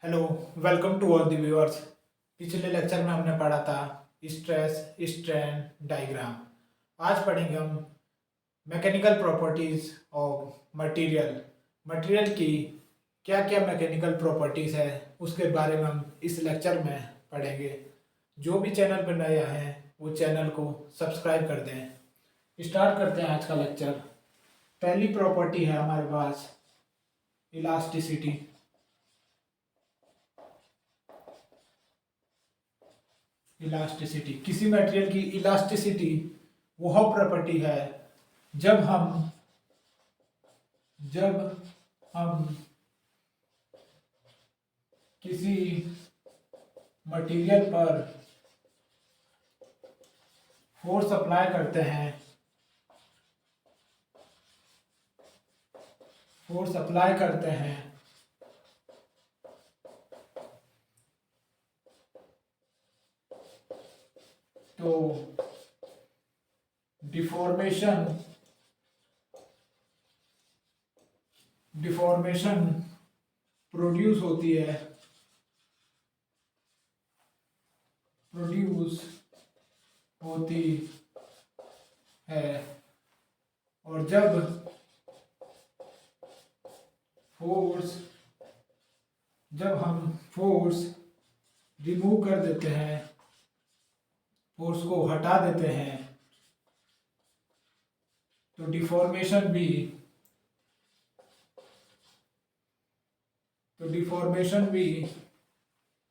Hello, welcome to all the viewers. पिछले lecture में हमने पढ़ा था स्ट्रेस स्ट्रेन डायग्राम। आज पढ़ेंगे हम mechanical properties of material. Material की क्या क्या मैकेनिकल प्रॉपर्टीज है उसके बारे में हम इस लेक्चर में पढ़ेंगे। जो भी चैनल पर नए आए हैं वो चैनल को सब्सक्राइब कर दें। स्टार्ट करते हैं आज का लेक्चर। पहली प्रॉपर्टी है हमारे पास इलास्टिसिटी। इलास्टिसिटी किसी मटेरियल की इलास्टिसिटी वह प्रॉपर्टी है जब हम किसी मटेरियल पर फोर्स अप्लाई करते हैं तो डिफॉर्मेशन प्रोड्यूस होती है और जब हम फोर्स रिमूव कर देते हैं, फोर्स को हटा देते हैं, तो डिफॉर्मेशन भी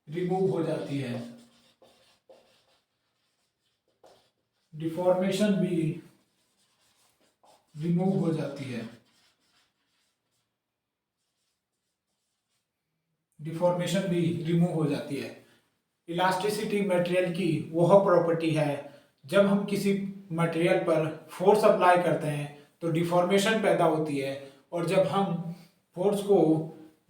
रिमूव हो जाती है। डिफॉर्मेशन भी रिमूव हो जाती है। डिफॉर्मेशन भी रिमूव हो जाती है। इलास्टिसिटी मटेरियल की वह प्रॉपर्टी है जब हम किसी मटेरियल पर फोर्स अप्लाई करते हैं तो डिफॉर्मेशन पैदा होती है, और जब हम फोर्स को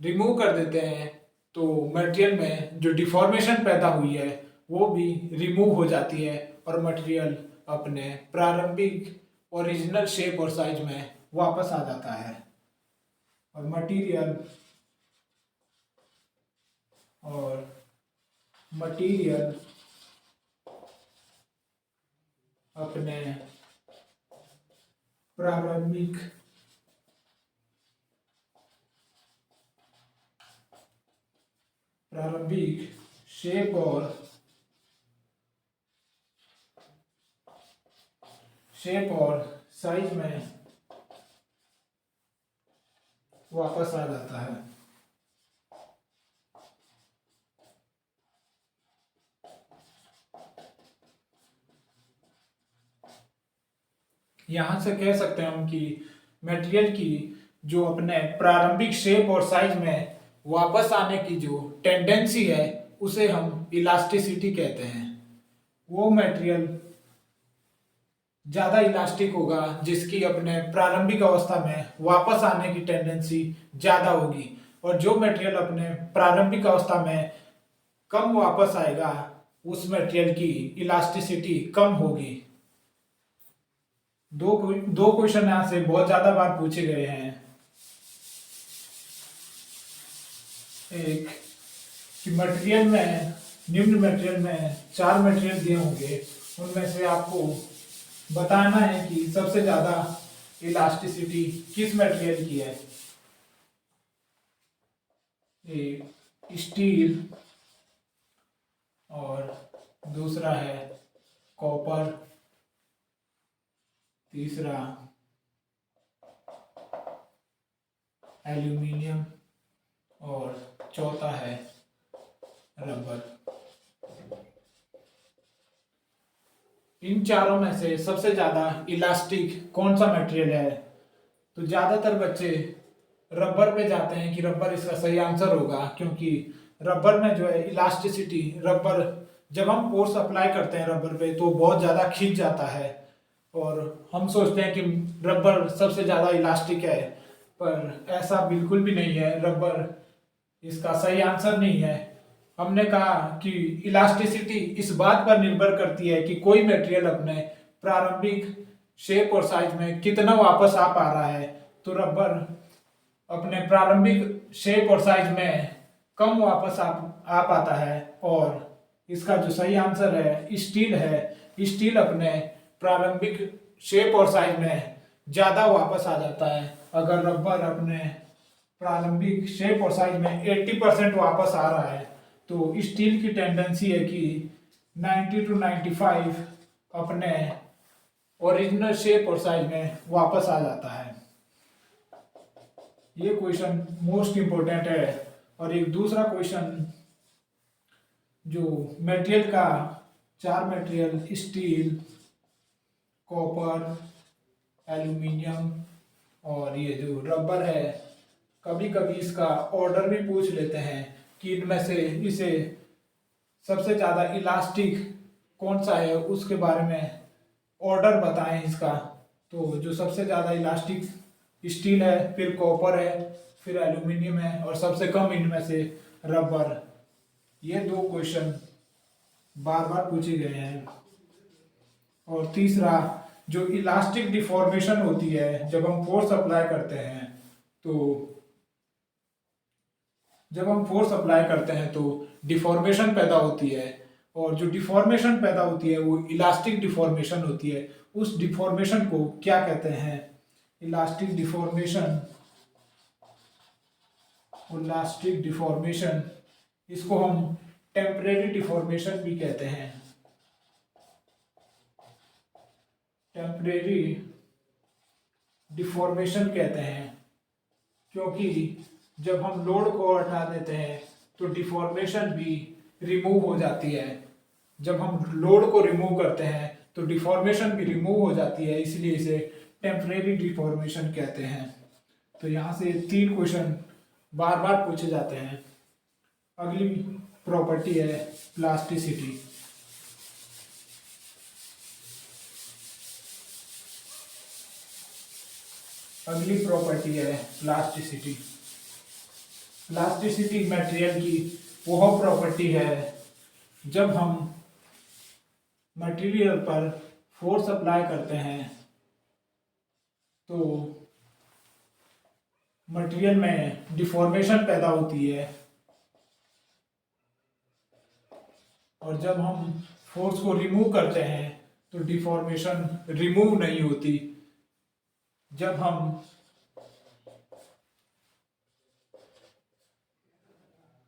रिमूव कर देते हैं तो मटेरियल में जो डिफॉर्मेशन पैदा हुई है वो भी रिमूव हो जाती है और मटेरियल अपने प्रारंभिक ओरिजिनल शेप और साइज में वापस आ जाता है। और मटेरियल अपने प्रारंभिक शेप और साइज में वापस आ जाता है। यहां से कह सकते हैं हम कि मटेरियल की जो अपने प्रारंभिक शेप और साइज में वापस आने की जो टेंडेंसी है उसे हम इलास्टिसिटी कहते हैं। वो मटेरियल ज़्यादा इलास्टिक होगा जिसकी अपने प्रारंभिक अवस्था में वापस आने की टेंडेंसी ज़्यादा होगी, और जो मटेरियल अपने प्रारंभिक अवस्था में कम वापस आएगा उस मटेरियल की इलास्टिसिटी कम होगी। दो क्वेश्चन यहाँ से बहुत ज़्यादा बार पूछे गए हैं। एक कि मटेरियल में निम्न मटेरियल में 4 मटेरियल दिए होंगे, उनमें से आपको बताना है कि सबसे ज्यादा इलास्टिसिटी किस मटेरियल की है। एक स्टील, और दूसरा है कॉपर, तीसरा एल्यूमिनियम और चौथा है रबर। इन चारों में से सबसे ज़्यादा इलास्टिक कौन सा मटेरियल है? तो ज़्यादातर बच्चे रबर पे जाते हैं कि रबर इसका सही आंसर होगा, क्योंकि रबर में जो है इलास्टिसिटी, रबर जब हम फोर्स अप्लाई करते हैं रबर पे तो बहुत ज़्यादा खिंच जाता है, और हम सोचते हैं कि रबर सबसे ज़्यादा इलास्टिक है, पर ऐसा बिल्कुल भी नहीं है। रबर इसका सही आंसर नहीं है। हमने कहा कि इलास्टिसिटी इस बात पर निर्भर करती है कि कोई मटेरियल अपने प्रारंभिक शेप और साइज में कितना वापस आ पा रहा है। तो रबर अपने प्रारंभिक शेप और साइज में कम वापस आ पाता है, और इसका जो सही आंसर है स्टील है। स्टील अपने प्रारंभिक शेप और साइज में ज़्यादा वापस आ जाता है। अगर रबर अपने प्रारंभिक शेप और साइज में 80% वापस आ रहा है, तो स्टील की टेंडेंसी है कि 90 to 95 अपने ओरिजिनल शेप और साइज में वापस आ जाता है। ये क्वेश्चन मोस्ट इम्पोर्टेंट है। और एक दूसरा क्वेश्चन जो मटेरियल का, 4 मटेरियल स्टील, कॉपर, एल्यूमिनियम और ये जो रबर है, कभी कभी इसका ऑर्डर भी पूछ लेते हैं कि इनमें से इसे सबसे ज़्यादा इलास्टिक कौन सा है, उसके बारे में ऑर्डर बताएं इसका। तो जो सबसे ज़्यादा इलास्टिक स्टील है, फिर कॉपर है, फिर एल्यूमिनियम है, और सबसे कम इनमें से रबर। ये 2 क्वेश्चन बार बार पूछे गए हैं। और तीसरा, जो इलास्टिक डिफॉर्मेशन होती है जब हम फोर्स अप्लाई करते हैं, तो जब हम फोर्स अप्लाई करते हैं तो डिफॉर्मेशन पैदा होती है, और जो डिफॉर्मेशन पैदा होती है वो इलास्टिक डिफॉर्मेशन होती है। उस डिफॉर्मेशन को क्या कहते हैं? Elastic deformation. इलास्टिक डिफॉर्मेशन, इसको हम टेम्परेरी डिफॉर्मेशन भी कहते हैं। टेम्परेरी डिफॉर्मेशन कहते हैं, क्योंकि जब हम लोड को हटा देते हैं तो डिफॉर्मेशन भी रिमूव हो जाती है। जब हम लोड को रिमूव करते हैं तो डिफॉर्मेशन भी रिमूव हो जाती है, इसलिए इसे टेम्परेरी डिफॉर्मेशन कहते हैं। तो यहाँ से 3 क्वेश्चन बार बार पूछे जाते हैं। अगली प्रॉपर्टी है प्लास्टिसिटी। अगली प्रॉपर्टी है प्लास्टिसिटी। प्लास्टिसिटी मटेरियल की वह प्रॉपर्टी है जब हम मटेरियल पर फोर्स अप्लाई करते हैं तो मटेरियल में डिफॉर्मेशन पैदा होती है, और जब हम फोर्स को रिमूव करते हैं तो डिफॉर्मेशन रिमूव नहीं होती। जब हम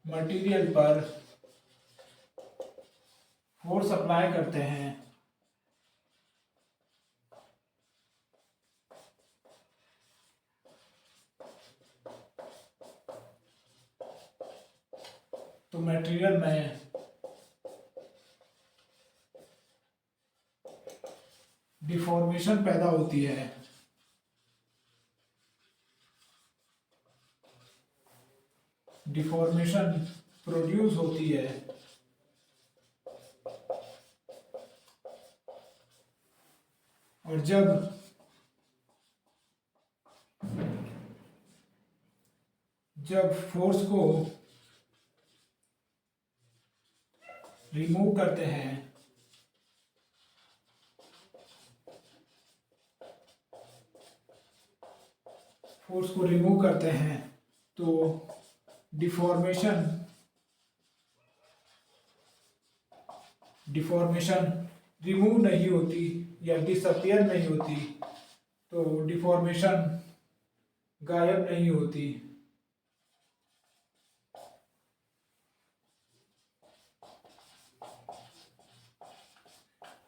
मटेरियल पर फोर्स अप्लाई करते हैं तो मटेरियल में डिफॉर्मेशन पैदा होती है। डिफॉर्मेशन प्रोड्यूस होती है, और जब फोर्स को रिमूव करते हैं तो डिफॉर्मेशन रिमूव नहीं होती या डिसअपियर नहीं होती, तो डिफॉर्मेशन गायब नहीं होती।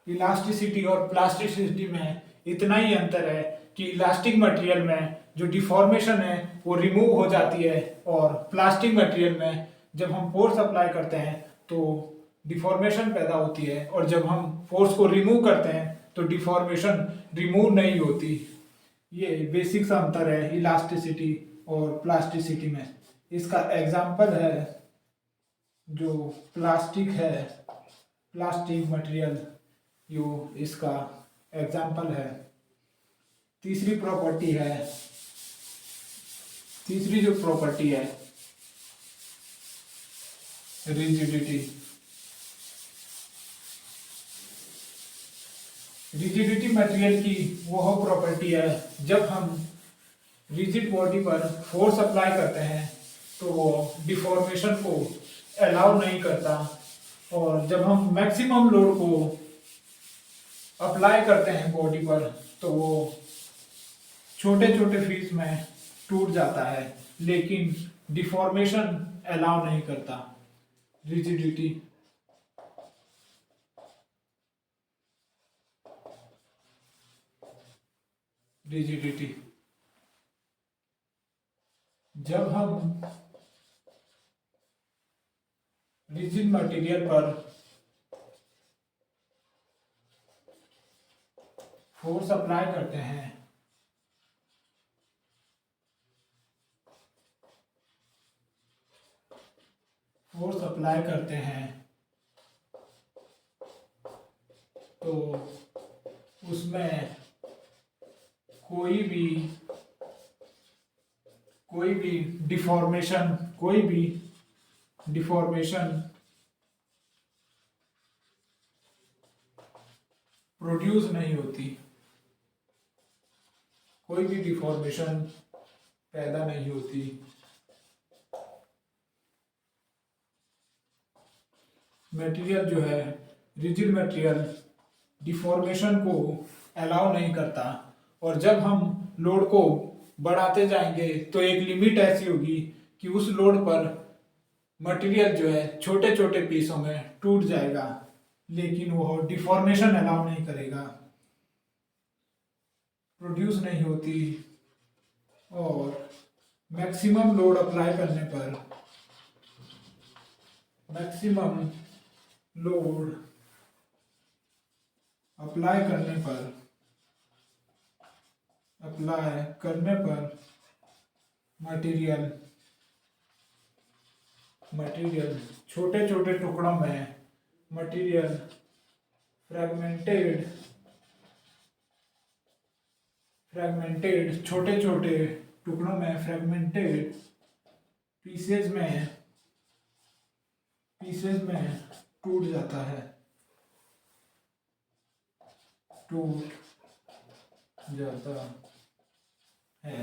इलास्टिसिटी और प्लास्टिसिटी में इतना ही अंतर है कि इलास्टिक मटेरियल में जो डिफॉर्मेशन है वो रिमूव हो जाती है, और प्लास्टिक मटेरियल में जब हम फोर्स अप्लाई करते हैं तो डिफॉर्मेशन पैदा होती है, और जब हम फोर्स को रिमूव करते हैं तो डिफॉर्मेशन रिमूव नहीं होती। ये बेसिक सा अंतर है इलास्टिसिटी और प्लास्टिसिटी में। इसका एग्जाम्पल है जो प्लास्टिक है, प्लास्टिक मटेरियल, यो इसका एग्जाम्पल है। तीसरी जो प्रॉपर्टी है रिजिडिटी। रिजिडिटी मटेरियल की वह प्रॉपर्टी है जब हम रिजिड बॉडी पर फोर्स अप्लाई करते हैं तो वो डिफॉर्मेशन को अलाउ नहीं करता। और जब हम मैक्सिमम लोड को अप्लाई करते हैं बॉडी पर तो वो छोटे छोटे पीस में टूट जाता है, लेकिन डिफॉर्मेशन अलाउ नहीं करता। रिजिडिटी, रिजिडिटी जब हम रिजिड मटेरियल पर फोर्स अप्लाई करते हैं तो उसमें कोई भी डिफॉर्मेशन प्रोड्यूस नहीं होती, कोई भी डिफॉर्मेशन पैदा नहीं होती। मटेरियल जो है, रिजिड मटेरियल डिफॉर्मेशन को अलाउ नहीं करता। और जब हम लोड को बढ़ाते जाएंगे तो एक लिमिट ऐसी होगी कि उस लोड पर मटेरियल जो है छोटे छोटे पीसों में टूट जाएगा, लेकिन वो डिफॉर्मेशन अलाउ नहीं करेगा, प्रोड्यूस नहीं होती। और मैक्सिमम लोड अप्लाई करने पर मैक्सिमम लोड अप्लाई करने पर मटेरियल छोटे छोटे टुकड़ों में मटेरियल फ्रैगमेंटेड छोटे छोटे टुकड़ों में फ्रैगमेंटेड पीसेज में टूट जाता है,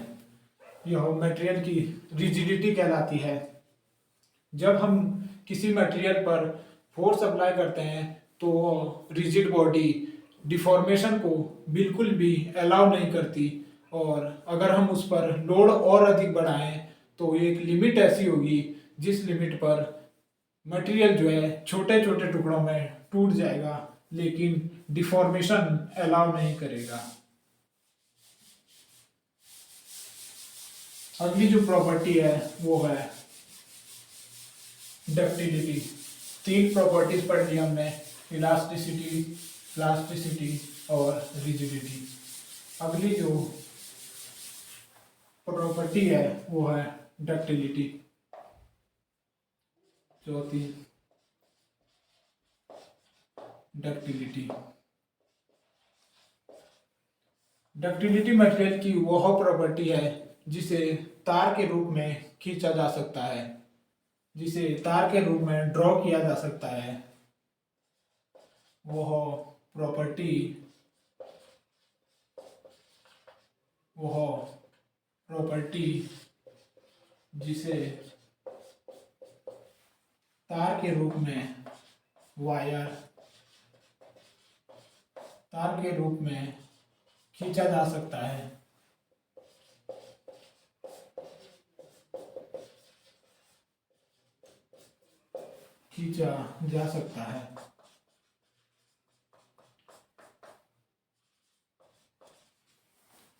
यह मटेरियल की रिजिडिटी कहलाती है। जब हम किसी मटेरियल पर फोर्स अप्लाई करते हैं तो रिजिड बॉडी डिफॉर्मेशन को बिल्कुल भी अलाउ नहीं करती। और अगर हम उस पर लोड और अधिक बढ़ाएं तो एक लिमिट ऐसी होगी जिस लिमिट पर मटेरियल जो है छोटे छोटे टुकड़ों में टूट जाएगा, लेकिन डिफॉर्मेशन अलाउ नहीं करेगा। अगली जो प्रॉपर्टी है वो है डक्टिलिटी। 3 प्रॉपर्टीज पढ़ ली हमने, इलास्टिसिटी, प्लास्टिसिटी और रिजिडिटी। अगली जो प्रॉपर्टी है वो है डक्टिलिटी, चौथी डक्टिलिटी। डक्टिलिटी मटेरियल की वह प्रॉपर्टी है जिसे तार के रूप में खींचा जा सकता है, जिसे तार के रूप में ड्रॉ किया जा सकता है। वह प्रॉपर्टी जिसे तार के रूप में खींचा जा सकता है।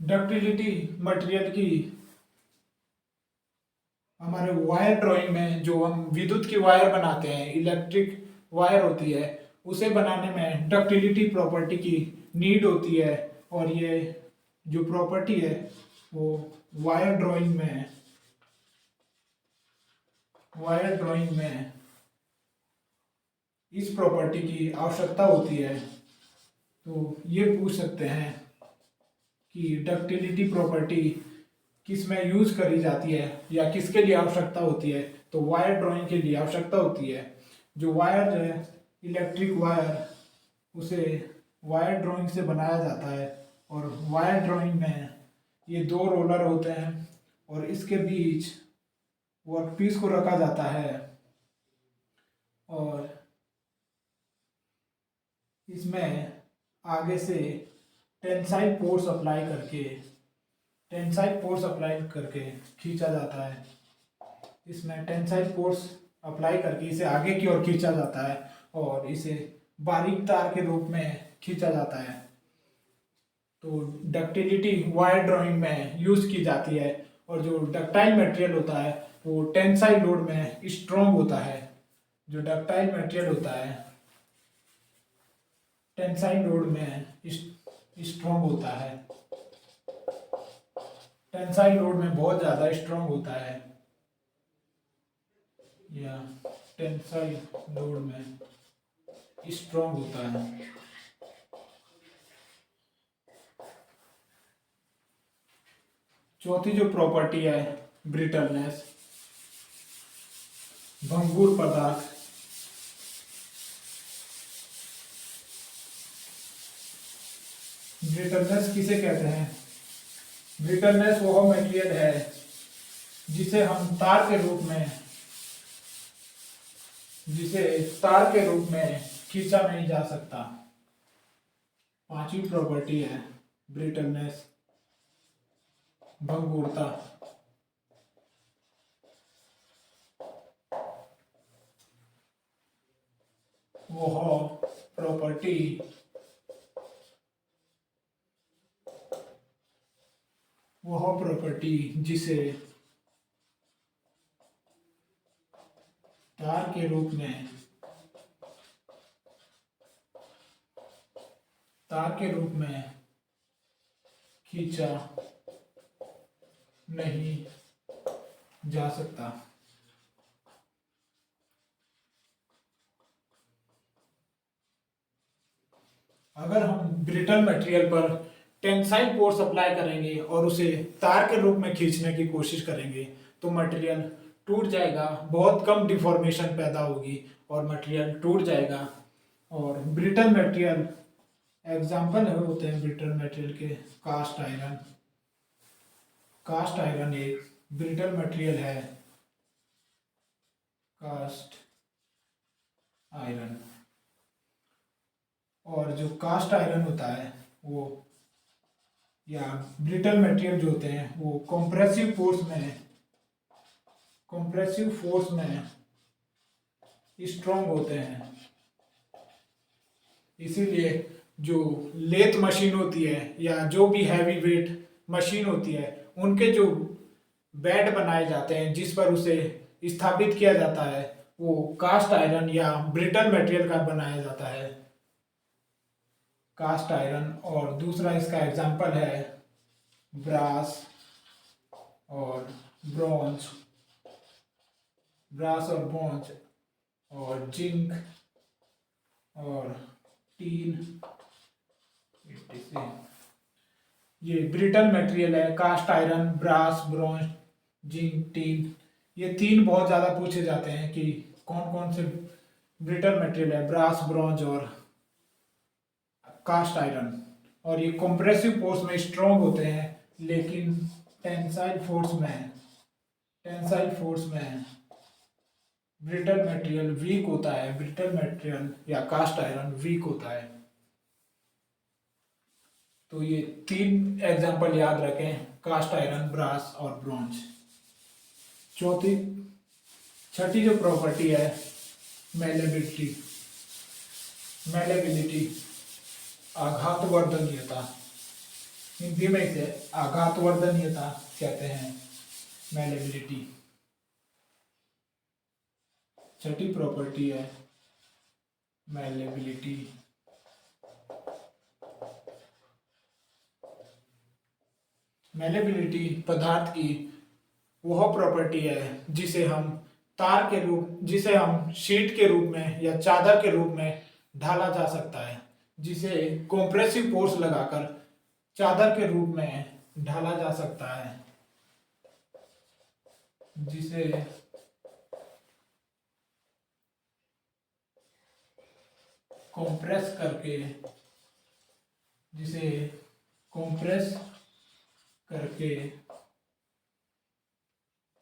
डक्टिलिटी मटेरियल की हमारे वायर ड्राइंग में जो हम विद्युत की वायर बनाते हैं, इलेक्ट्रिक वायर होती है, उसे बनाने में डक्टिलिटी प्रॉपर्टी की नीड होती है। और ये जो प्रॉपर्टी है वो वायर ड्राइंग में इस प्रॉपर्टी की आवश्यकता होती है। तो ये पूछ सकते हैं कि डक्टिलिटी प्रॉपर्टी किस में यूज करी जाती है या किसके लिए आवश्यकता होती है। तो वायर ड्राइंग के लिए आवश्यकता होती है। जो वायर है, इलेक्ट्रिक वायर, उसे वायर ड्राइंग से बनाया जाता है। और वायर ड्राइंग में ये 2 रोलर होते हैं और इसके बीच वर्कपीस को रखा जाता है और इसमें आगे से टेंसाइल फोर्स अप्लाई करके खींचा जाता है। इसमें टेंसाइल फोर्स अप्लाई करके इसे आगे की ओर खींचा जाता है और इसे बारीक तार के रूप में खींचा जाता है। तो डक्टिलिटी वायर ड्राइंग में यूज की जाती है और जो डक्टाइल मटेरियल होता है वो टेंसाइल लोड में स्ट्रॉन्ग होता है। जो डक्टाइल मटेरियल होता है टेंसाइल लोड में स्ट्रॉन्ग होता है, टेंसाइल लोड में बहुत ज़्यादा स्ट्रॉन्ग होता है या टेंसाइल लोड में स्ट्रॉन्ग होता है। चौथी जो प्रॉपर्टी है ब्रिटलनेस, भंगुर पदार्थ। ब्रिटलनेस किसे कहते हैं? ब्रिटलनेस वह मटेरियल है जिसे तार के रूप में खींचा नहीं जा सकता। पांचवी प्रॉपर्टी है ब्रिटलनेस, भंगुरता। वह प्रॉपर्टी जिसे तार के रूप में खींचा नहीं जा सकता। अगर हम ब्रिटल मटेरियल पर टेंसाइल फोर्स अप्लाई करेंगे और उसे तार के रूप में खींचने की कोशिश करेंगे तो मटेरियल टूट जाएगा, बहुत कम डिफॉर्मेशन पैदा होगी और मटेरियल टूट जाएगा। और ब्रिटल मटेरियल एग्जाम्पल होते हैं ब्रिटल मटेरियल के कास्ट आयरन। कास्ट आयरन एक ब्रिटल मटेरियल है, कास्ट आयरन। और जो कास्ट आयरन होता है वो या ब्रिटल मटेरियल जो होते हैं वो कंप्रेसिव फोर्स में स्ट्रॉन्ग होते हैं। इसीलिए जो लेथ मशीन होती है या जो भी हैवी वेट मशीन होती है उनके जो बेड बनाए जाते हैं जिस पर उसे स्थापित किया जाता है वो कास्ट आयरन या ब्रिटल मटेरियल का बनाया जाता है, कास्ट आयरन। और दूसरा इसका एग्जांपल है ब्रास और ब्रॉन्ज, और जिंक और टीन। ये ब्रिटल मटेरियल है, cast iron, brass, bronze, zinc, tin. ये तीन बहुत ज़्यादा पूछे जाते हैं कि कौन कौन से ब्रिटल मटेरियल है, ब्रास, ब्रॉन्ज और कास्ट आयरन। और ये कंप्रेसिव फोर्स में स्ट्रॉन्ग होते हैं लेकिन टेंसाइल फोर्स में ब्रिटल मटेरियल वीक होता है, ब्रिटल मटेरियल या कास्ट आयरन वीक होता है। तो ये तीन एग्जांपल याद रखें, कास्ट आयरन, ब्रास और ब्रॉन्ज। छठी जो प्रॉपर्टी है मेलेबिलिटी, आघातवर्धनीयता। हिंदी में इसे आघातवर्धनीयता कहते हैं, मेलेबिलिटी। छठी प्रॉपर्टी है मेलेबिलिटी। मेलेबिलिटी पदार्थ की वह प्रॉपर्टी है जिसे हम शीट के रूप में या चादर के रूप में ढाला जा सकता है, जिसे कंप्रेसिव फोर्स लगाकर चादर के रूप में ढाला जा सकता है, जिसे कंप्रेस करके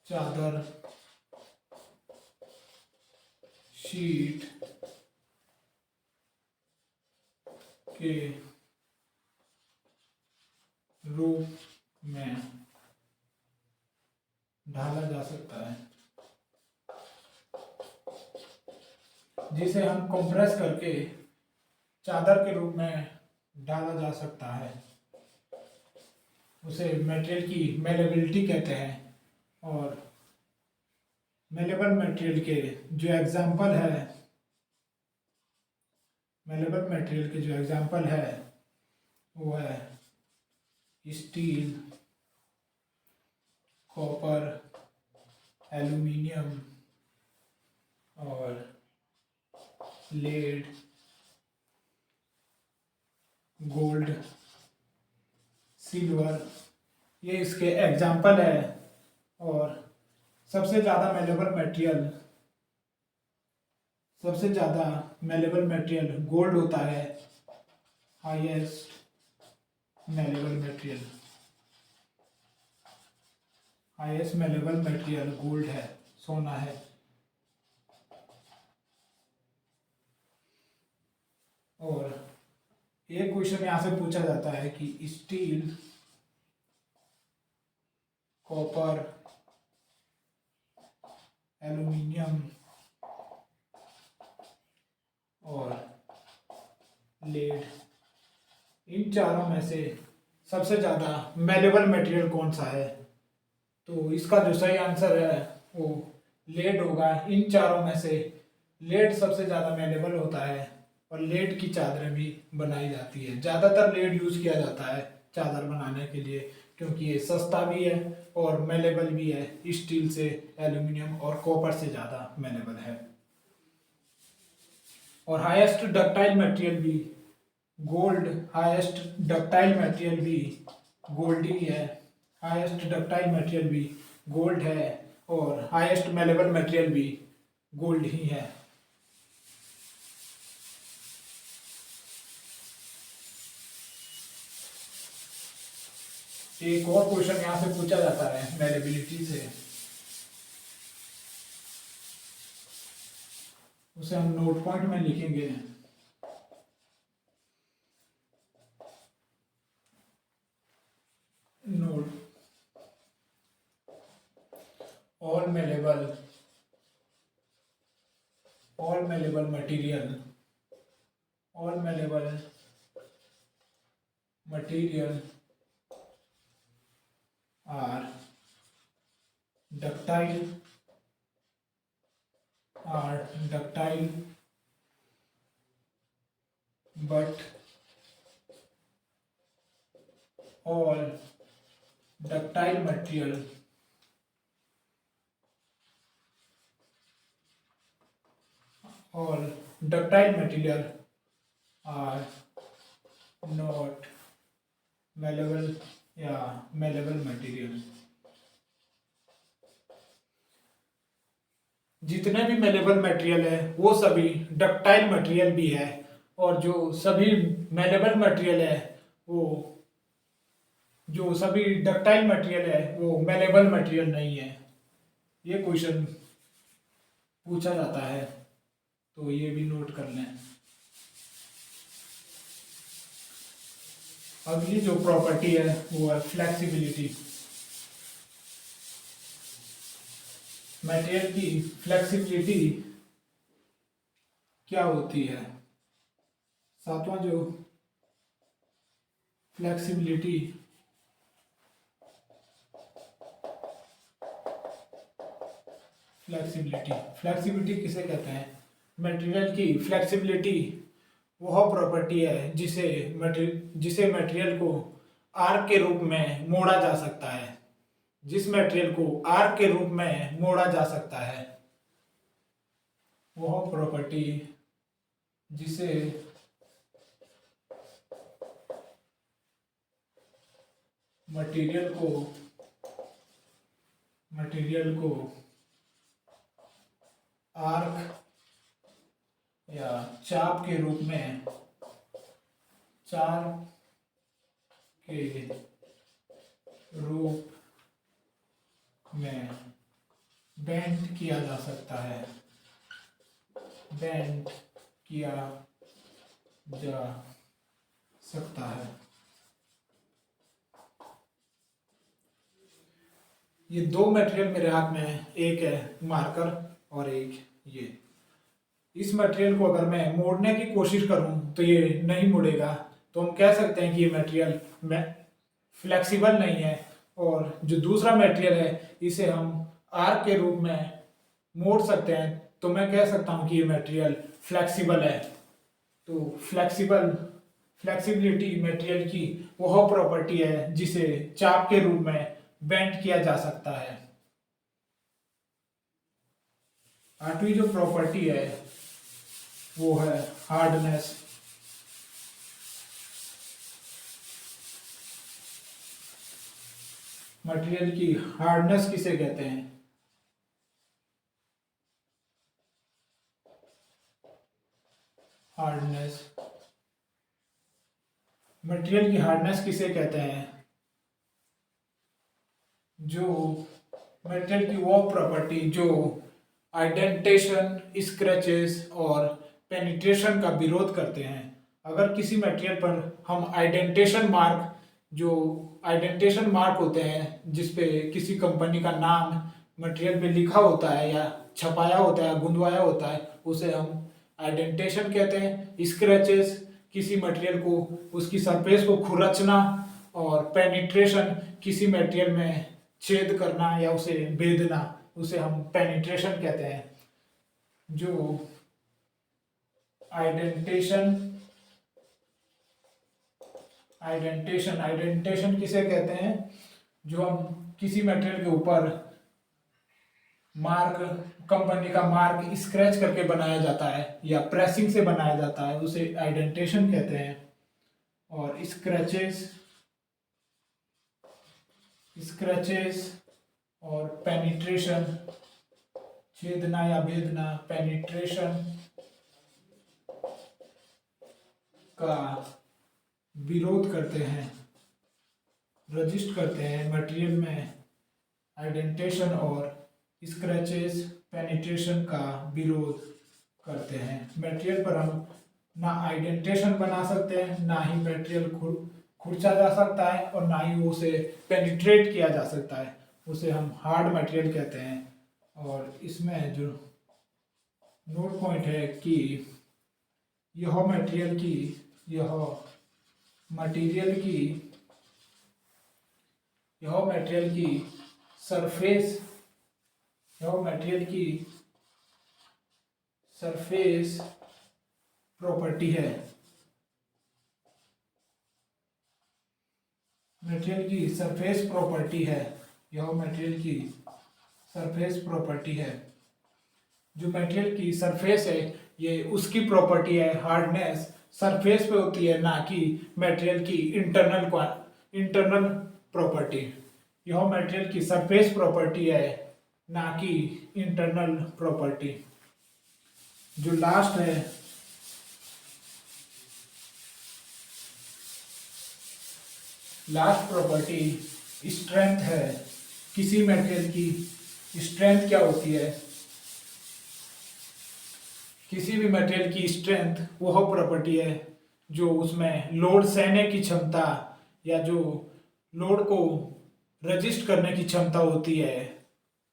चादर शीट के रूप में ढाला जा सकता है, जिसे हम कंप्रेस करके चादर के रूप में ढाला जा सकता है। उसे मटेरियल की मेलेबिलिटी कहते हैं। और मेलेबल मटेरियल के जो एग्जाम्पल है, मेलेबल मटेरियल के जो एग्जाम्पल है वो है स्टील, कॉपर, एल्यूमिनियम और लेड, गोल्ड, सिल्वर, ये इसके एग्जाम्पल है। और सबसे ज़्यादा मेलेबल मटेरियल गोल्ड होता है। हाईएस्ट मेलेबल मटेरियल गोल्ड है, सोना है। और एक क्वेश्चन यहाँ से पूछा जाता है कि स्टील, कॉपर, एल्यूमिनियम और लेड, इन चारों में से सबसे ज़्यादा मेलेबल मटेरियल कौन सा है? तो इसका जो सही आंसर है वो लेड होगा। इन चारों में से लेड सबसे ज़्यादा मेलेबल होता है और लेड की चादरें भी बनाई जाती है। ज़्यादातर लेड यूज़ किया जाता है चादर बनाने के लिए, क्योंकि ये सस्ता भी है और मेलेबल भी है, स्टील से, एल्यूमिनियम और कॉपर से ज़्यादा मेलेबल है। और हाईएस्ट डक्टाइल मटेरियल भी गोल्ड, हाईएस्ट डक्टाइल मटेरियल भी गोल्ड ही है। हाईएस्ट डक्टाइल मटेरियल भी गोल्ड है और हाईएस्ट मेलेबल मटेरियल भी गोल्ड ही है। एक और क्वेश्चन यहाँ से पूछा जाता है मेलेबिलिटी से, उसे हम नोट पॉइंट में लिखेंगे। Note, all malleable material are ductile but all ductile material are not malleable या malleable material। जितने भी मेलेबल मटेरियल है वो सभी डक्टाइल मटेरियल भी है, और जो सभी मेलेबल मटेरियल है वो, जो सभी डक्टाइल मटेरियल है वो मेलेबल मटेरियल नहीं है। ये क्वेश्चन पूछा जाता है, तो ये भी नोट कर लें। अगली जो प्रॉपर्टी है वो है फ्लेक्सिबिलिटी। मटेरियल की फ्लेक्सिबिलिटी क्या होती है? सातवां जो फ्लेक्सिबिलिटी किसे कहते हैं? मटेरियल की फ्लेक्सिबिलिटी वह प्रॉपर्टी है जिसे मटेरियल को आर्क के रूप में मोड़ा जा सकता है, जिस मटेरियल को आर्क के रूप में मोड़ा जा सकता है, वह प्रॉपर्टी जिसे मटेरियल को आर्क या चाप के रूप में बेंड किया जा सकता है। बेंड किया जा सकता है। ये दो मटेरियल मेरे हाथ में है, एक है मार्कर और एक ये। इस मटेरियल को अगर मैं मोड़ने की कोशिश करूं तो ये नहीं मुड़ेगा, तो हम कह सकते हैं कि ये मटेरियल में फ्लेक्सिबल नहीं है। और जो दूसरा मटेरियल है इसे हम आर्क के रूप में मोड़ सकते हैं, तो मैं कह सकता हूं कि ये मटेरियल फ्लेक्सिबल है। तो फ्लेक्सिबिलिटी मटेरियल की वह प्रॉपर्टी है जिसे चाप के रूप में बेंड किया जा सकता है। आठवीं जो प्रॉपर्टी है वो है हार्डनेस। मटेरियल की हार्डनेस किसे कहते हैं? हार्डनेस, मटेरियल की हार्डनेस किसे कहते हैं? जो मटेरियल की वो प्रॉपर्टी जो आइडेंटेशन, स्क्रैचेस और पेनिट्रेशन का विरोध करते हैं। अगर किसी मटेरियल पर हम आइडेंटेशन मार्क, जो आइडेंटेशन मार्क होते हैं जिसपे किसी कंपनी का नाम मटेरियल पे लिखा होता है या छपाया होता है, गुंदवाया होता है, उसे हम आइडेंटेशन कहते हैं। स्क्रैचेस किसी मटेरियल को, उसकी सरफेस को खुरचना, और पेनिट्रेशन किसी मटेरियल में छेद करना या उसे बेधना, उसे हम पेनिट्रेशन कहते हैं। जो आइडेंटेशन आइडेंटेशन आइडेंटेशन किसे कहते हैं? जो हम किसी मटेरियल के ऊपर मार्क, कंपनी का मार्क स्क्रैच करके बनाया जाता है या प्रेसिंग से बनाया जाता है, उसे आइडेंटेशन कहते हैं। और स्क्रैचेस और पेनिट्रेशन, छेदना या भेदना, पेनिट्रेशन का विरोध करते हैं, रजिस्ट करते हैं। मटेरियल में आइडेंटेशन और स्क्रैचेस पेनिट्रेशन का विरोध करते हैं। मटेरियल पर हम ना आइडेंटेशन बना सकते हैं, ना ही मटेरियल खुरचा जा सकता है, और ना ही उसे पेनिट्रेट किया जा सकता है। उसे हम हार्ड मटेरियल कहते हैं। और इसमें जो नोट पॉइंट है कि यह मटेरियल की यह मटेरियल की सरफेस प्रॉपर्टी है। मटेरियल की सरफेस प्रॉपर्टी है। यह मटेरियल की सरफेस प्रॉपर्टी है। जो मटेरियल की सरफेस है, ये उसकी प्रॉपर्टी है। हार्डनेस सरफेस पे होती है, ना कि मटेरियल की इंटरनल प्रॉपर्टी। यह मटेरियल की सरफेस प्रॉपर्टी है, ना कि इंटरनल प्रॉपर्टी। जो लास्ट है, लास्ट प्रॉपर्टी स्ट्रेंथ है। किसी मटेरियल की स्ट्रेंथ क्या होती है? किसी भी मटेरियल की स्ट्रेंथ वह प्रॉपर्टी है जो उसमें लोड सहने की क्षमता या जो लोड को रजिस्ट करने की क्षमता होती है,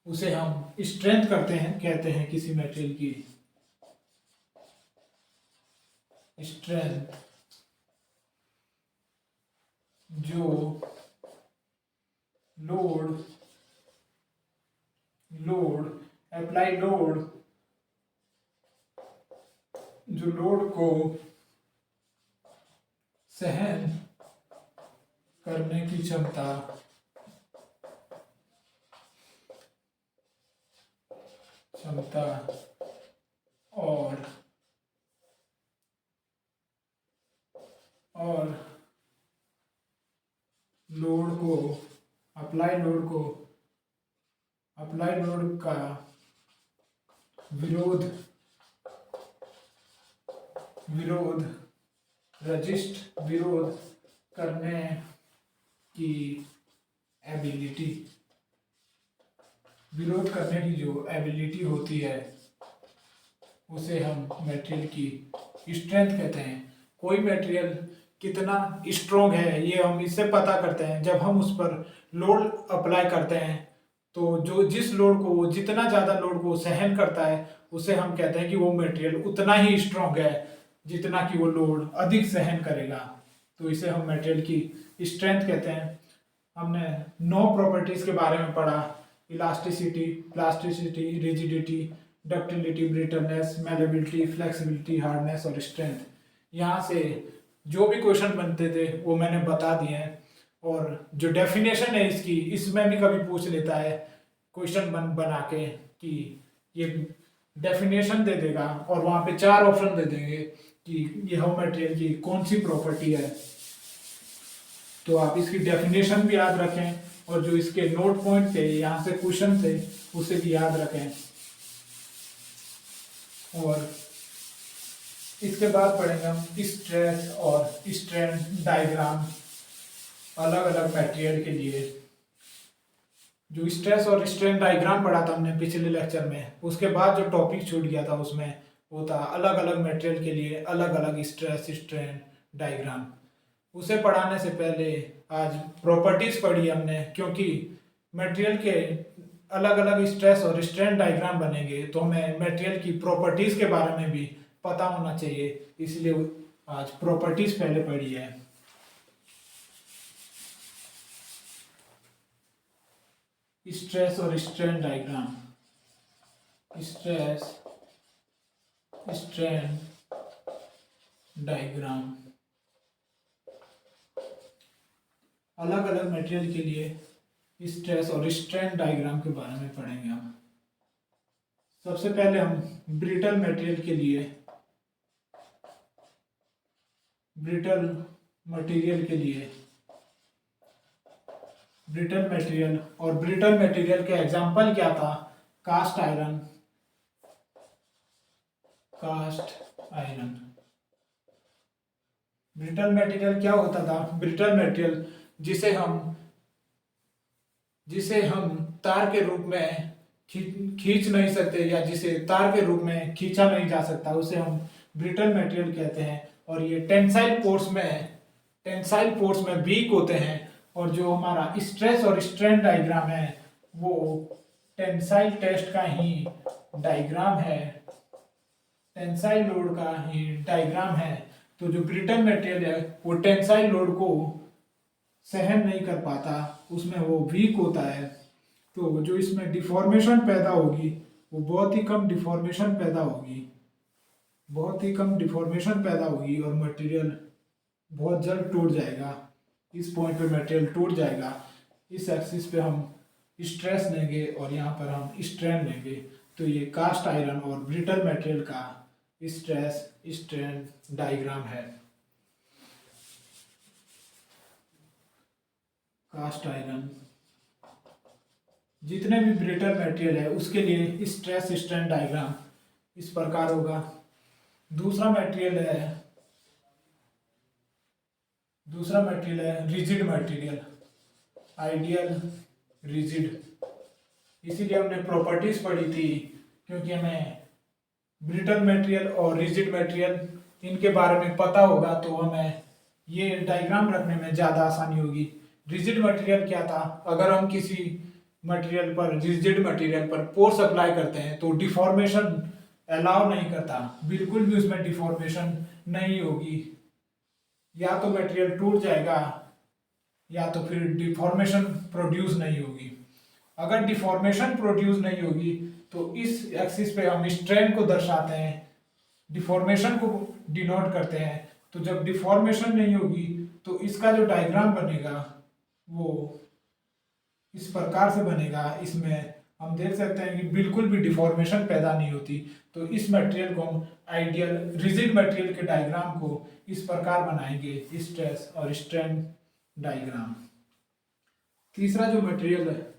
उसे हम स्ट्रेंथ कहते हैं किसी मटेरियल की स्ट्रेंथ। जो जो लोड को सहन करने की क्षमता और अप्लाई लोड का विरोध करने की एबिलिटी, विरोध करने की जो एबिलिटी होती है, उसे हम मटेरियल की स्ट्रेंथ कहते हैं। कोई मटेरियल कितना स्ट्रोंग है ये हम इससे पता करते हैं जब हम उस पर लोड अप्लाई करते हैं। तो जो जिस लोड को जितना ज़्यादा लोड को सहन करता है उसे हम कहते हैं कि वो मटेरियल उतना ही स्ट्रोंग है जितना कि वो लोड अधिक सहन करेगा। तो इसे हम मटेरियल की स्ट्रेंथ कहते हैं। हमने 9 प्रॉपर्टीज के बारे में पढ़ा: elasticity, plasticity, rigidity, ductility, brittleness, malleability, flexibility, hardness और स्ट्रेंथ। यहाँ से जो भी क्वेश्चन बनते थे वो मैंने बता दिए हैं। और जो डेफिनेशन है इसकी, इसमें भी कभी पूछ लेता है क्वेश्चन बना के कि ये डेफिनेशन दे देगा और वहाँ पे 4 ऑप्शन दे देंगे कि ये मटेरियल की कौन सी प्रॉपर्टी है। तो आप इसकी डेफिनेशन भी याद रखें और जो इसके नोट पॉइंट थे, यहाँ से क्वेश्चन थे, उसे भी याद रखें। और इसके बाद पढ़ेंगे हम स्ट्रेस और स्ट्रेन डायग्राम अलग अलग मटेरियल के लिए। जो स्ट्रेस और स्ट्रेन डायग्राम पढ़ा था हमने पिछले लेक्चर में, उसके बाद जो टॉपिक छूट गया था उसमें वो था अलग अलग मटेरियल के लिए अलग अलग स्ट्रेस स्ट्रेन डायग्राम। उसे पढ़ाने से पहले आज प्रॉपर्टीज पढ़ी हमने, क्योंकि मटेरियल के अलग अलग स्ट्रेस और स्ट्रेन डायग्राम बनेंगे तो हमें मटेरियल की प्रॉपर्टीज के बारे में भी पता होना चाहिए, इसलिए आज प्रॉपर्टीज पहले पढ़ी है। स्ट्रेस और strain diagram. Stress strain diagram अलग अलग मटेरियल के लिए स्ट्रेस और स्ट्रेन डायग्राम के बारे में पढ़ेंगे हम। सबसे पहले हम ब्रिटल मटेरियल के लिए ब्रिटल मटेरियल और ब्रिटल मटेरियल के एग्जांपल क्या था? Cast iron. ब्रिटल मटेरियल क्या होता था? ब्रिटल मटेरियल जिसे हम तार के रूप में खींच नहीं सकते या जिसे तार के रूप में खींचा नहीं जा सकता, उसे हम ब्रिटल मटेरियल कहते हैं। और ये टेंसाइल फोर्स में वीक होते हैं। और जो हमारा स्ट्रेस और स्ट्रेन डायग्राम है वो टेंसाइल टेस्ट का ही डायग्राम है, टेंसाइल लोड का ही डायग्राम है। तो जो ब्रिटल मटेरियल है वो टेंसाइल लोड को सहन नहीं कर पाता, उसमें वो वीक होता है। तो जो इसमें डिफॉर्मेशन पैदा होगी वो बहुत ही कम डिफॉर्मेशन पैदा होगी और मटेरियल बहुत जल्द टूट जाएगा। इस पॉइंट पे मटेरियल टूट जाएगा। इस एक्सिस पे हम स्ट्रेस लेंगे और यहाँ पर हम स्ट्रेन लेंगे। तो ये कास्ट आयरन और ब्रिटल मटेरियल का स्ट्रेस स्ट्रेन डायग्राम है। कास्ट आयरन, जितने भी ब्रिटल मटेरियल है उसके लिए स्ट्रेस स्ट्रेन डायग्राम इस प्रकार होगा। दूसरा मटेरियल है रिजिड मटेरियल, आइडियल रिजिड। इसीलिए हमने प्रॉपर्टीज पढ़ी थी, क्योंकि हमें ब्रिटल मटेरियल और रिजिड मटेरियल इनके बारे में पता होगा तो हमें ये डायग्राम रखने में ज़्यादा आसानी होगी। रिजिड मटेरियल क्या था? अगर हम किसी रिजिड मटेरियल पर फोर्स अप्लाई करते हैं तो डिफॉर्मेशन अलाउ नहीं करता, बिल्कुल भी उसमें डिफॉर्मेशन नहीं होगी। या तो मटेरियल टूट जाएगा या तो फिर डिफॉर्मेशन प्रोड्यूस नहीं होगी। अगर डिफॉर्मेशन प्रोड्यूस नहीं होगी तो इस एक्सिस पे हम स्ट्रेन को दर्शाते हैं, डिफॉर्मेशन को डिनोट करते हैं। तो जब डिफॉर्मेशन नहीं होगी तो इसका जो डायग्राम बनेगा वो इस प्रकार से बनेगा। इसमें हम देख सकते हैं कि बिल्कुल भी डिफॉर्मेशन पैदा नहीं होती। तो इस मटेरियल को हम आइडियल रिजिड मटेरियल के डायग्राम को इस प्रकार बनाएंगे, स्ट्रेस और स्ट्रेन डायग्राम। तीसरा जो मटेरियल है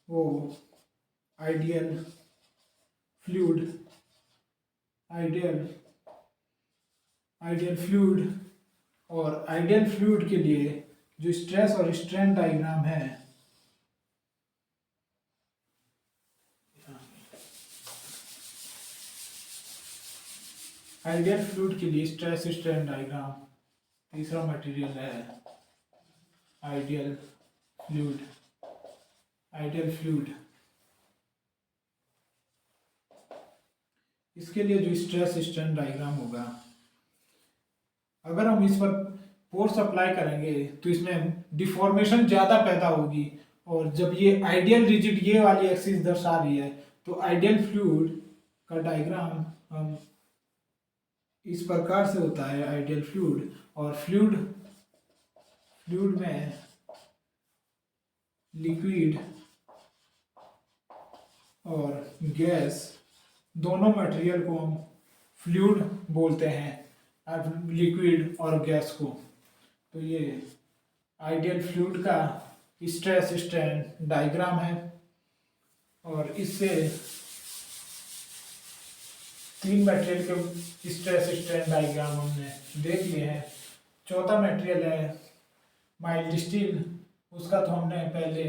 वो आइडियल फ्लूइड और आइडियल फ्लूइड के लिए जो स्ट्रेस और स्ट्रेन डायग्राम है आइडियल फ्लूइड के लिए स्ट्रेस स्ट्रेन डायग्राम। तीसरा मटेरियल है आइडियल फ्लूइड। आइडियल फ्लूइड, इसके लिए जो स्ट्रेस स्ट्रेन डायग्राम होगा, अगर हम इस पर फोर्स अप्लाई करेंगे तो इसमें डिफॉर्मेशन ज़्यादा पैदा होगी। और जब ये आइडियल रिजिड ये वाली एक्सिस दर्शा रही है तो आइडियल फ्लूइड का डायग्राम हम इस प्रकार से होता है। आइडियल फ्लूइड और फ्लूइड में लिक्विड और गैस दोनों मटेरियल को हम फ्लूइड बोलते हैं, लिक्विड और गैस को। तो ये आइडियल फ्लूइड का स्ट्रेस स्ट्रेन डायग्राम है और इससे तीन मटेरियल के स्ट्रेस स्ट्रेन डायग्राम हमने देख लिए हैं। चौथा मटेरियल है माइल्ड स्टील। उसका तो हमने पहले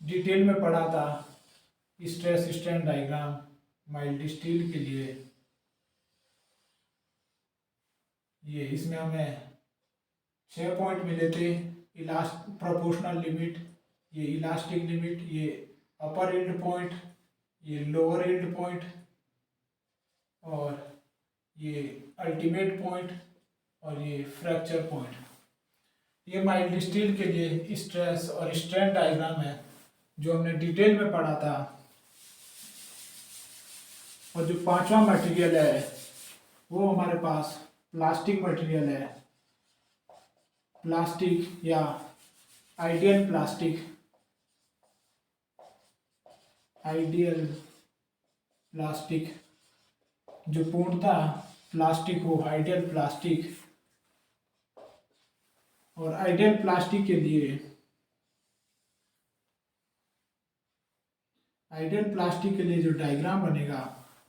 डिटेल में पढ़ा था। Stress strain diagram mild steel के लिए ये, इसमें हमें 6 पॉइंट मिले थे। प्रोपोर्शनल लिमिट, ये इलास्टिक लिमिट, ये अपर यील्ड पॉइंट, ये लोअर यील्ड पॉइंट और ये अल्टीमेट पॉइंट और ये फ्रैक्चर पॉइंट। ये माइल्ड स्टील के लिए स्ट्रेस और स्ट्रेन डायग्राम है जो हमने डिटेल में पढ़ा था। और जो पांचवा मटेरियल है वो हमारे पास प्लास्टिक मटेरियल है। प्लास्टिक या आइडियल प्लास्टिक। आइडियल प्लास्टिक जो पूर्णतः प्लास्टिक हो, आइडियल प्लास्टिक। और आइडियल प्लास्टिक के लिए, आइडियल प्लास्टिक के लिए जो डायग्राम बनेगा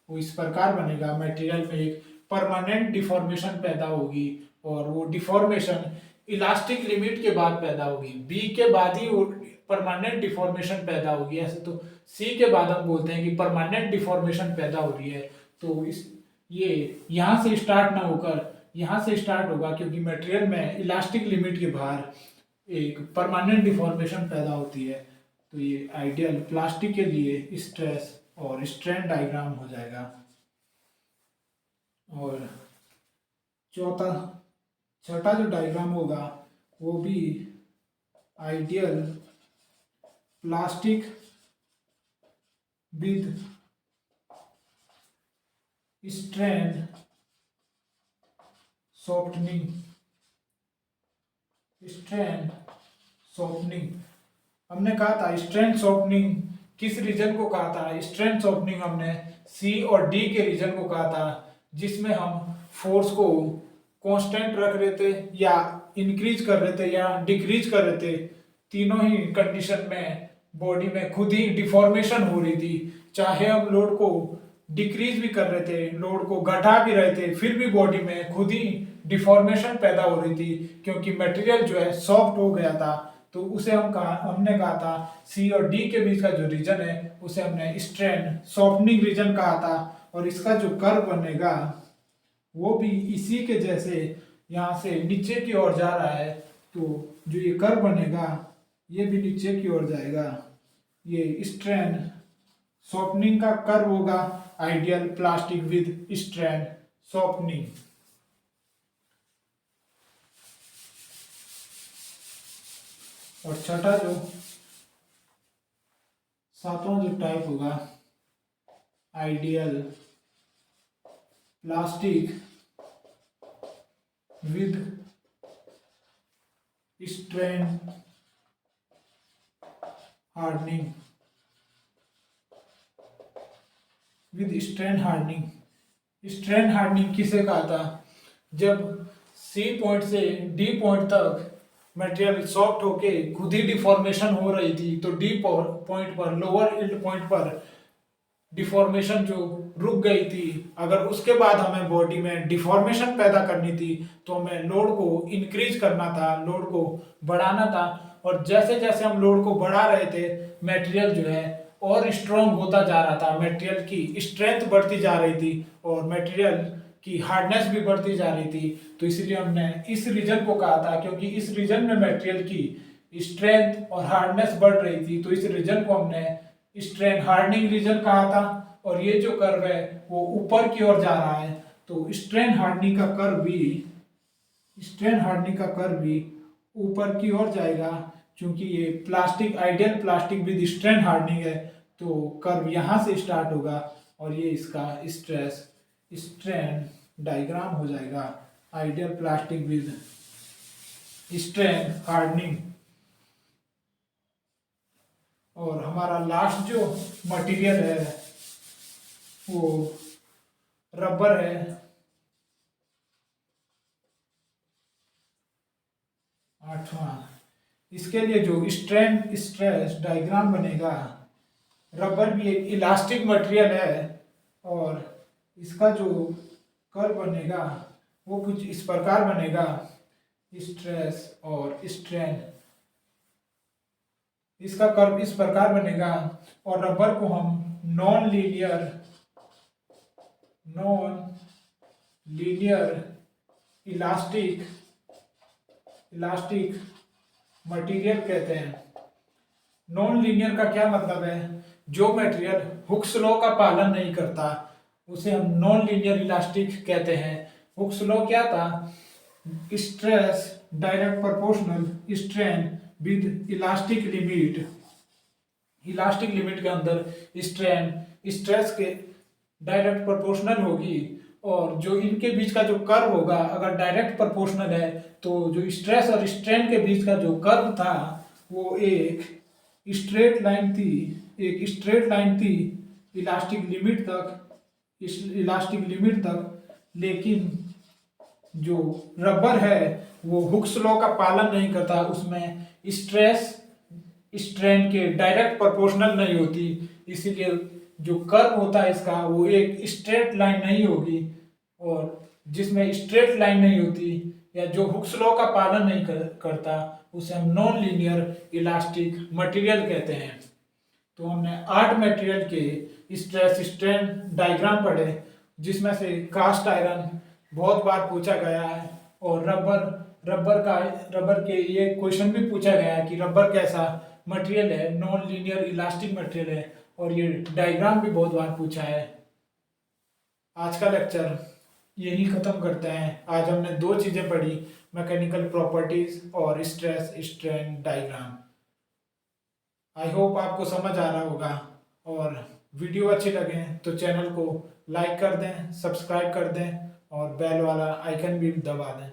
वो इस प्रकार बनेगा। मटेरियल में एक परमानेंट डिफॉर्मेशन पैदा होगी और वो डिफॉर्मेशन इलास्टिक लिमिट के बाद पैदा होगी। बी के बाद ही वो परमानेंट डिफॉर्मेशन पैदा होगी। ऐसे तो सी के बाद हम बोलते हैं कि परमानेंट डिफॉर्मेशन पैदा हो रही है। तो इस ये यहाँ से स्टार्ट ना होकर यहाँ से स्टार्ट होगा, क्योंकि मटेरियल में इलास्टिक लिमिट के बाहर एक परमानेंट डिफॉर्मेशन पैदा होती है। तो ये आइडियल प्लास्टिक के लिए स्ट्रेस और स्ट्रेन डायग्राम हो जाएगा। और छठा जो डायग्राम होगा वो भी ideal plastic with strain softening. Strain softening हमने कहा था। स्ट्रेन सॉफ्टनिंग किस रीजन को कहा था? स्ट्रेन सॉफ्टनिंग हमने सी और डी के रीजन को कहा था, जिसमें हम फोर्स को कांस्टेंट रख रहे थे या इंक्रीज कर रहे थे या डिक्रीज कर रहे थे। तीनों ही कंडीशन में बॉडी में खुद ही डिफॉर्मेशन हो रही थी। चाहे हम लोड को डिक्रीज भी कर रहे थे, लोड को घटा भी रहे थे, फिर भी बॉडी में खुद ही डिफॉर्मेशन पैदा हो रही थी, क्योंकि मटेरियल जो है सॉफ्ट हो गया था। तो उसे हमने कहा था सी और डी के बीच का जो रीजन है उसे हमने स्ट्रेन सॉफ्टनिंग रीजन कहा था। और इसका जो कर्व बनेगा वो भी इसी के जैसे यहाँ से नीचे की ओर जा रहा है। तो जो ये कर्व बनेगा ये भी नीचे की ओर जाएगा। ये स्ट्रेन सॉफ्टनिंग का कर्व होगा, ideal plastic with strain softening. और छठा जो सातवां जो टाइप होगा ideal plastic with strain hardening. With strain hardening. Strain hardening किसे कहा था? जब सी पॉइंट से डी पॉइंट तक मटेरियल सॉफ्ट होके खुद ही डिफॉर्मेशन हो रही थी, तो डी पॉइंट पर, लोअर यील्ड पॉइंट पर डिफॉर्मेशन जो रुक गई थी, अगर उसके बाद हमें बॉडी में डिफॉर्मेशन पैदा करनी थी तो हमें लोड को इंक्रीज करना था, लोड को बढ़ाना था। और जैसे जैसे हम लोड को बढ़ा रहे थे मटेरियल जो है और स्ट्रॉन्ग होता जा रहा था, मटेरियल की स्ट्रेंथ बढ़ती जा रही थी और मटेरियल की हार्डनेस भी बढ़ती जा रही थी। तो इसलिए हमने इस रीजन को कहा था, क्योंकि इस रीजन में मटेरियल की स्ट्रेंथ और हार्डनेस बढ़ रही थी, तो इस रीजन को हमने स्ट्रेंथ हार्डनिंग रीजन कहा था। और ये जो कर्व है वो ऊपर की ओर जा रहा है, तो स्ट्रेंथ हार्डनिंग का कर्व भी ऊपर की ओर जाएगा, क्योंकि ये plastic ideal plastic with strength hardening है। तो कर्व यहाँ से स्टार्ट होगा और ये इसका स्ट्रेस स्ट्रेन डायग्राम हो जाएगा, ideal plastic with strength hardening. और हमारा लास्ट जो मटेरियल है वो रबर है। 8वां, इसके लिए जो स्ट्रेन स्ट्रेस डायग्राम बनेगा, रबर भी एक इलास्टिक मटेरियल है और इसका जो कर्व बनेगा वो कुछ इस प्रकार बनेगा, स्ट्रेस और स्ट्रेन, इसका कर्व इस प्रकार बनेगा। और रबर को हम नॉन लीनियर इलास्टिक मटेरियल कहते हैं। नॉन लीनियर का क्या मतलब है? जो मटेरियल हुक्स लॉ का पालन नहीं करता उसे हम नॉन लीनियर इलास्टिक कहते हैं। हुक्स लॉ क्या था? Stress direct proportional strain with elastic limit के अंदर स्ट्रेन स्ट्रेस के डायरेक्ट प्रोपोर्शनल होगी, और जो इनके बीच का जो कर्व होगा अगर डायरेक्ट प्रोपोर्शनल है तो जो स्ट्रेस और स्ट्रेन के बीच का जो कर्व था वो एक स्ट्रेट लाइन थी इलास्टिक लिमिट तक। लेकिन जो रबर है वो हुक्स लॉ का पालन नहीं करता, उसमें स्ट्रेस स्ट्रेन के डायरेक्ट प्रोपोर्शनल नहीं होती, इसीलिए जो कर्व होता है इसका वो एक स्ट्रेट लाइन नहीं होगी। और जिसमें स्ट्रेट लाइन नहीं होती या जो हुक्स लॉ का पालन नहीं करता उसे हम नॉन लीनियर इलास्टिक मटेरियल कहते हैं। तो हमने 8 मटेरियल के स्ट्रेस स्ट्रेन डायग्राम पढ़े, जिसमें से कास्ट आयरन बहुत बार पूछा गया है, और रबर के ये क्वेश्चन भी पूछा गया है कि रबर कैसा मटेरियल है, नॉन लीनियर इलास्टिक मटेरियल है, और ये डायग्राम भी बहुत बार पूछा है। आज का लेक्चर यही खत्म करते हैं। आज हमने 2 चीजें पढ़ी, मैकेनिकल प्रॉपर्टीज और stress strain diagram. I hope आपको समझ आ रहा होगा, और वीडियो अच्छी लगे तो चैनल को लाइक कर दें, सब्सक्राइब कर दें और बेल वाला आइकन भी दबा दें।